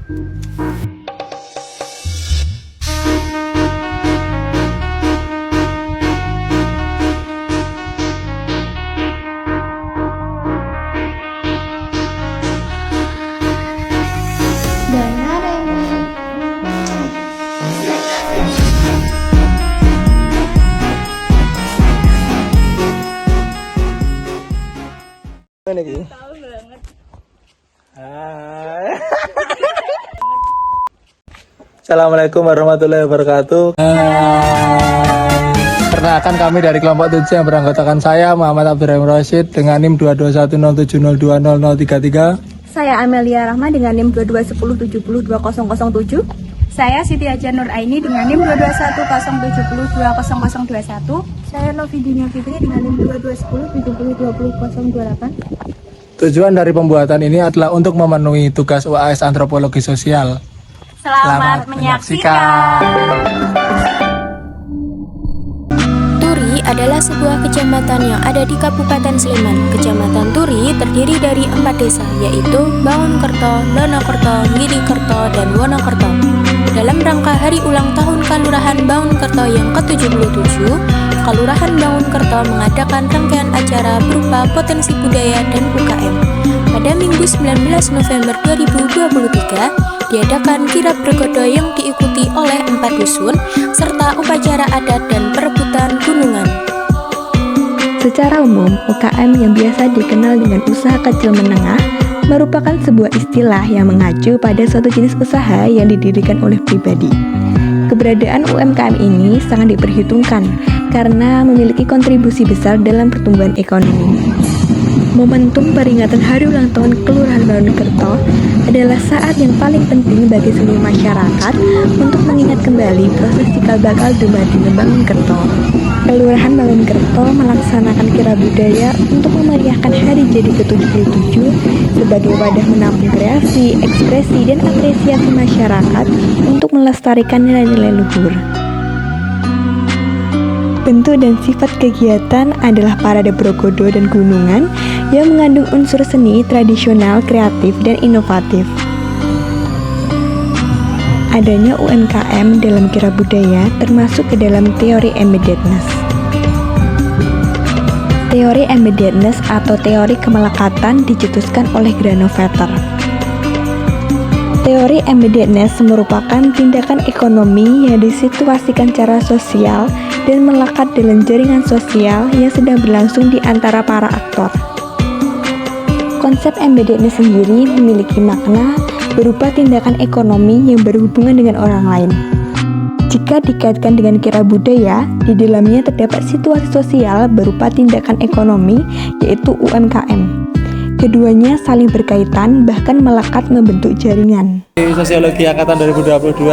Ini tahu banget. Assalamualaikum warahmatullahi wabarakatuh. Perkenalkan, kami dari kelompok 7 yang beranggotakan saya Muhammad Abdurrahim Rashid dengan NIM 22107020033. Saya Amelia Rahma dengan NIM 2210702007. Saya Siti Ajar Nur Aini dengan NIM 221070200021. Saya Novidinya Fitri dengan NIM 2210702028. Tujuan dari pembuatan ini adalah untuk memenuhi tugas UAS Antropologi Sosial. Selamat menyaksikan. Turi adalah sebuah kecamatan yang ada di Kabupaten Sleman. Kecamatan Turi terdiri dari 4 desa, yaitu Bangunkerto, Lonokerto, Ngirikerto, dan Wonokerto. Dalam rangka hari ulang tahun Kelurahan Bangunkerto yang ke-77, Kelurahan Bangunkerto mengadakan rangkaian acara berupa potensi budaya dan UKM. Pada Minggu 19 November 2023, diadakan kirab bergodo yang diikuti oleh 4 dusun, serta upacara adat dan perebutan gunungan. Secara umum, UKM yang biasa dikenal dengan usaha kecil menengah merupakan sebuah istilah yang mengacu pada suatu jenis usaha yang didirikan oleh pribadi. Keberadaan UMKM ini sangat diperhitungkan karena memiliki kontribusi besar dalam pertumbuhan ekonomi. Momentum peringatan hari ulang tahun Kelurahan Bangunkerto adalah saat yang paling penting bagi seluruh masyarakat untuk mengingat kembali proses cikal bakal dumadi Bangunkerto. Kelurahan Bangunkerto melaksanakan kirab budaya untuk memeriahkan hari jadi ke-77 sebagai wadah menampung kreasi, ekspresi, dan apresiasi masyarakat untuk melestarikan nilai-nilai luhur. Bentuk dan sifat kegiatan adalah parade bergodo dan gunungan yang mengandung unsur seni, tradisional, kreatif, dan inovatif. Adanya UMKM dalam kirab budaya termasuk ke dalam teori embeddedness. Teori embeddedness atau teori kemelekatan dicetuskan oleh Granovetter. Teori embeddedness merupakan tindakan ekonomi yang disituasikan secara sosial dan melekat dalam jaringan sosial yang sedang berlangsung di antara para aktor. Konsep embeddedness sendiri memiliki makna berupa tindakan ekonomi yang berhubungan dengan orang lain. Jika dikaitkan dengan kirab budaya, di dalamnya terdapat situasi sosial berupa tindakan ekonomi, yaitu UMKM. Keduanya saling berkaitan, bahkan melekat membentuk jaringan. Sosiologi Angkatan 2022,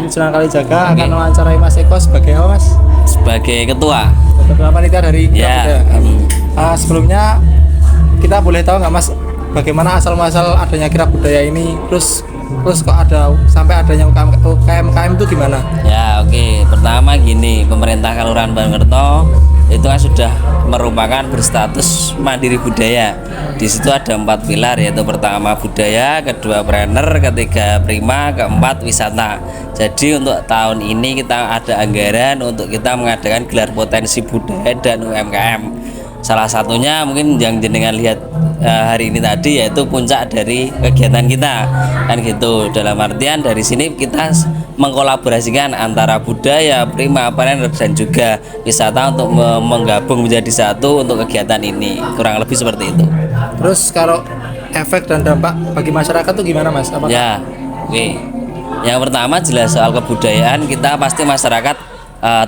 Sunan Kalijaga akan mewawancarai Mas Eko sebagai apa, Mas? Sebagai ketua. Ketua panitia dari kirab budaya. Sebelumnya kita boleh tahu nggak, Mas, bagaimana asal muasal adanya kirab budaya ini? Terus kok ada sampai adanya UKM itu gimana? Ya, oke. Pertama gini, pemerintah Kelurahan Bangunkerto itu kan sudah merupakan berstatus mandiri budaya. Di situ ada 4 pilar, yaitu pertama budaya, kedua trainer, ketiga prima, keempat wisata. Jadi untuk tahun ini kita ada anggaran untuk kita mengadakan gelar potensi budaya dan UMKM. Salah satunya mungkin yang jenengan lihat hari ini tadi, yaitu puncak dari kegiatan kita, kan gitu. Dalam artian dari sini kita mengkolaborasikan antara budaya, prima, trainer, dan juga wisata untuk menggabung menjadi satu untuk kegiatan ini. Kurang lebih seperti itu. Terus kalau efek dan dampak bagi masyarakat tuh gimana, Mas? Apakah... Ya, oke. Yang pertama jelas soal kebudayaan, kita pasti masyarakat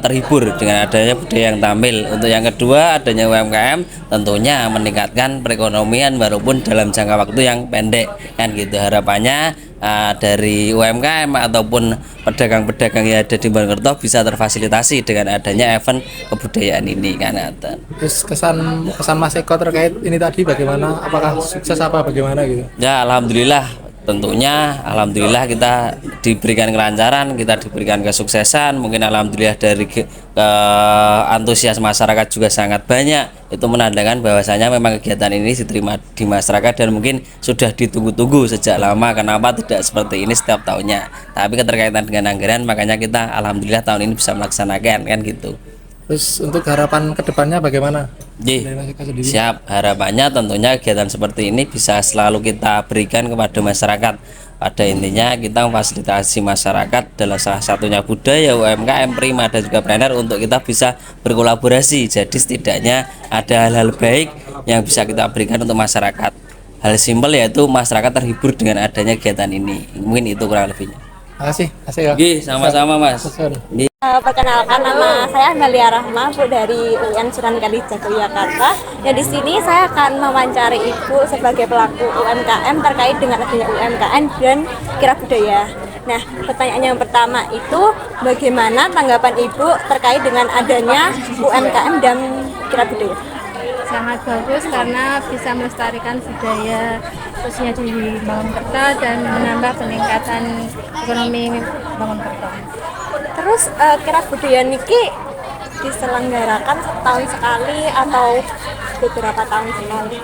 terhibur dengan adanya budaya yang tampil. Untuk yang kedua, adanya UMKM tentunya meningkatkan perekonomian walaupun dalam jangka waktu yang pendek, kan gitu. Harapannya dari UMKM ataupun pedagang-pedagang yang ada di Bangunkerto bisa terfasilitasi dengan adanya event kebudayaan ini, kan. Terus kesan Mas Eko terkait ini tadi bagaimana? Apakah sukses apa bagaimana gitu? Ya, alhamdulillah tentunya alhamdulillah kita diberikan kelancaran, kita diberikan kesuksesan. Mungkin alhamdulillah dari antusias masyarakat juga sangat banyak. Itu menandakan bahwasanya memang kegiatan ini diterima di masyarakat dan mungkin sudah ditunggu-tunggu sejak lama. Kenapa tidak seperti ini setiap tahunnya? Tapi keterkaitan dengan anggaran, makanya kita alhamdulillah tahun ini bisa melaksanakan kan gitu. Terus untuk harapan kedepannya bagaimana? Ji, Dari Mas Eka sendiri. siap. Harapannya tentunya kegiatan seperti ini bisa selalu kita berikan kepada masyarakat. Pada intinya kita memfasilitasi masyarakat adalah salah satunya budaya, UMKM, Prima dan juga Planner untuk kita bisa berkolaborasi. Jadi setidaknya ada hal-hal baik yang bisa kita berikan untuk masyarakat. Hal simpel yaitu masyarakat terhibur dengan adanya kegiatan ini. Mungkin itu kurang lebihnya. Makasih ya. Oke, sama-sama Mas. Nggih. Perkenalkan, nama saya Amelia Rahma, Bu, dari UIN Sunan Kalijaga Yogyakarta. Ya, di sini saya akan mewawancari Ibu sebagai pelaku UMKM terkait dengan adanya UMKM dan kira budaya. Nah, pertanyaan yang pertama itu bagaimana tanggapan Ibu terkait dengan adanya UMKM dan kira budaya? Sangat bagus karena bisa melestarikan budaya khususnya di Bangunkerto dan menambah peningkatan ekonomi Bangunkerto. Terus kira budaya niki diselenggarakan setahun sekali atau beberapa tahun sekali?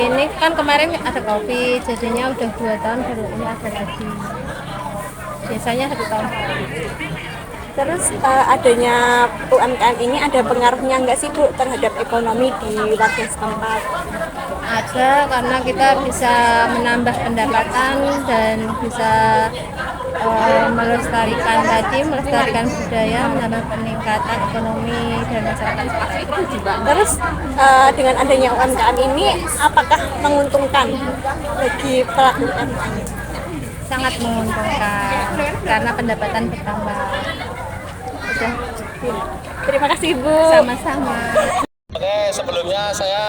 Ini kan kemarin ada COVID, jadinya udah 2 tahun baru ini ada lagi. Biasanya 1 tahun sekali. Terus adanya UMKM ini ada pengaruhnya nggak sih, Bu, terhadap ekonomi di warga setempat? Ada, karena kita bisa menambah pendapatan dan bisa melestarikan budaya, menambah peningkatan ekonomi dan masyarakat sekitar. Terus dengan adanya UMKM ini apakah menguntungkan bagi pelaku UMKM? Sangat menguntungkan karena pendapatan bertambah. Udah. Terima kasih, Bu. Sama-sama. Oke, sebelumnya saya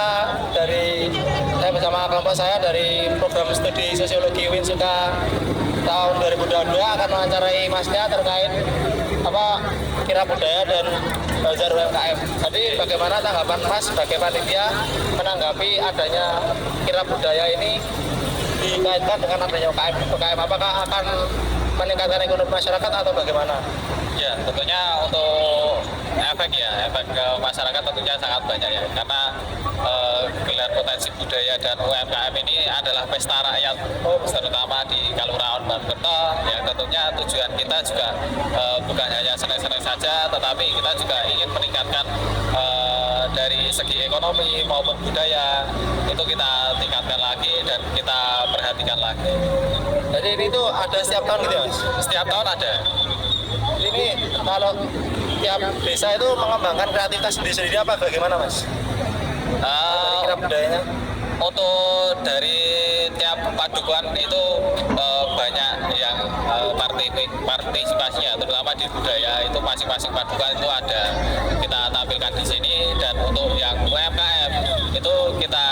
bersama kelompok saya dari program studi sosiologi Winsuka tahun 2022 akan mewawancarai Masnya terkait kira budaya dan bazar UMKM. Jadi bagaimana tanggapan Mas sebagai panitia menanggapi adanya kira budaya ini dikaitkan dengan adanya UMKM? Apakah akan meningkatkan ekonomi masyarakat atau bagaimana? Ya, tentunya untuk efek ke masyarakat tentunya sangat banyak ya, karena gelar potensi budaya dan UMKM ini adalah pesta rakyat, terutama di Kalurahan Bangunkerto, yang tentunya tujuan kita juga bukan hanya senang-senang saja, tetapi kita juga ingin meningkatkan dari segi ekonomi maupun budaya, itu kita tingkatkan lagi dan kita perhatikan lagi. Jadi ini tuh ada setiap tahun gitu ya, Mas? Setiap tahun ada. Ini kalau tiap desa itu mengembangkan kreativitas sendiri-sendiri apa bagaimana, Mas? Kira budayanya? Untuk dari tiap padukuhan itu banyak yang partisipasinya, terutama di budaya itu masing-masing padukuhan itu ada kita tampilkan di sini. Dan untuk yang UMKM itu kita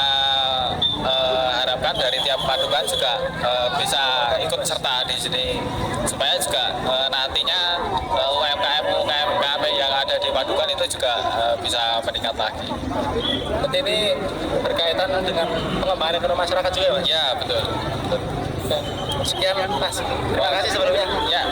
harapkan dari tiap padukuhan juga bisa ikut serta di sini, supaya juga nantinya UMKM yang ada di padukuhan itu juga bisa meningkat lagi. Jadi ini berkaitan dengan pengembangan ekonomi masyarakat juga, Mas? Ya, betul. Sekian, Mas. Terima kasih sebelumnya. Ya.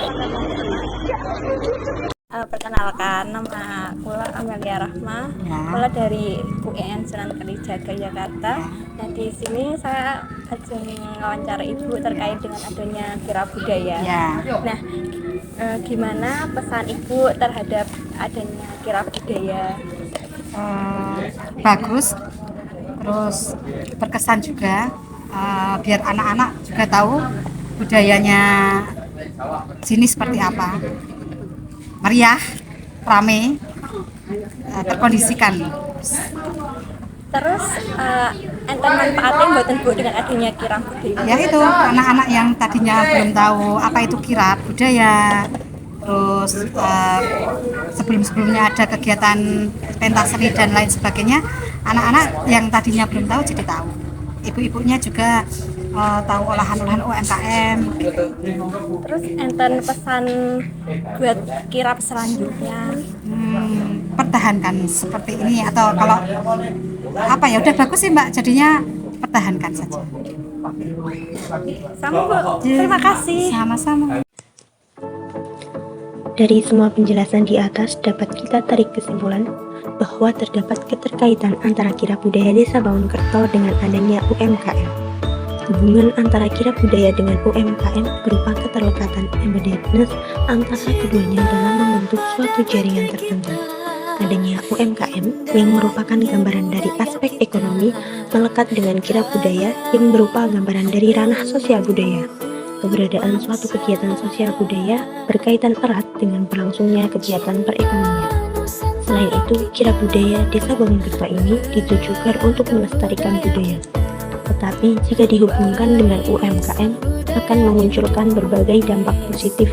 Perkenalkan, nama kula Amelia Rahma, kula dari UIN Sunan Kalijaga Yogyakarta. Nah, di sini saya akan mewawancara Ibu terkait dengan adanya kira budaya. Nah, gimana pesan Ibu terhadap adanya kira budaya? Bagus, terus berkesan juga, biar anak-anak juga tahu budayanya sini seperti apa, meriah, rame, terkondisikan. Terus enten manfaatnya buatan Bu dengan adanya kirab budaya? Ya itu, anak-anak yang tadinya belum tahu apa itu kirab budaya, terus sebelum-sebelumnya ada kegiatan pentas seni dan lain sebagainya, anak-anak yang tadinya belum tahu jadi tahu. Ibu-ibunya juga tahu olahan-olahan UMKM. Terus enten pesan buat kirab selanjutnya? Pertahankan seperti ini, atau kalau apa ya udah bagus sih Mbak, jadinya pertahankan saja. Sama Bu, terima kasih. Sama-sama. Dari semua penjelasan di atas dapat kita tarik kesimpulan bahwa terdapat keterkaitan antara kirab budaya Desa Bangunkerto dengan adanya UMKM. Hubungan antara kirab budaya dengan UMKM berupa keterlekatan embeddedness antara keduanya dalam membentuk suatu jaringan tertentu. Adanya UMKM yang merupakan gambaran dari aspek ekonomi melekat dengan kirab budaya yang berupa gambaran dari ranah sosial budaya. Keberadaan suatu kegiatan sosial budaya berkaitan erat dengan berlangsungnya kegiatan perekonomian. Selain itu, kirab budaya Desa Bangunkerto ini ditujukan untuk melestarikan budaya. Tetapi jika dihubungkan dengan UMKM, akan memunculkan berbagai dampak positif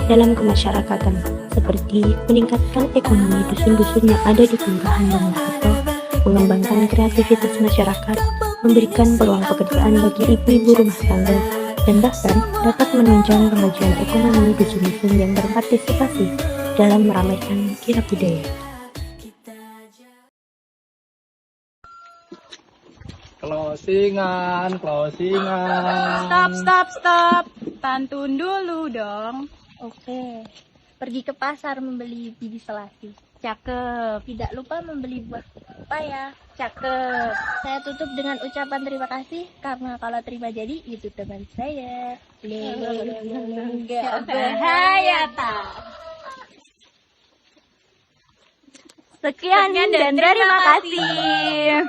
dalam kemasyarakatan, seperti meningkatkan ekonomi dusun-dusun yang ada di Kelurahan Bangunkerto, mengembangkan kreativitas masyarakat, memberikan peluang pekerjaan bagi ibu-ibu rumah tangga, dan bahkan dapat menunjang kemajuan ekonomi dusun-dusun yang berpartisipasi dalam meramaikan kirab budaya. Closingan. Stop. Pantun dulu dong. Oke. Pergi ke pasar membeli biji selasi. Cakep. Tidak lupa membeli buah pepaya. Cakep. Saya tutup dengan ucapan terima kasih karena kalau terima jadi itu teman saya. Gak bahaya tak. Sekian dan terima kasih.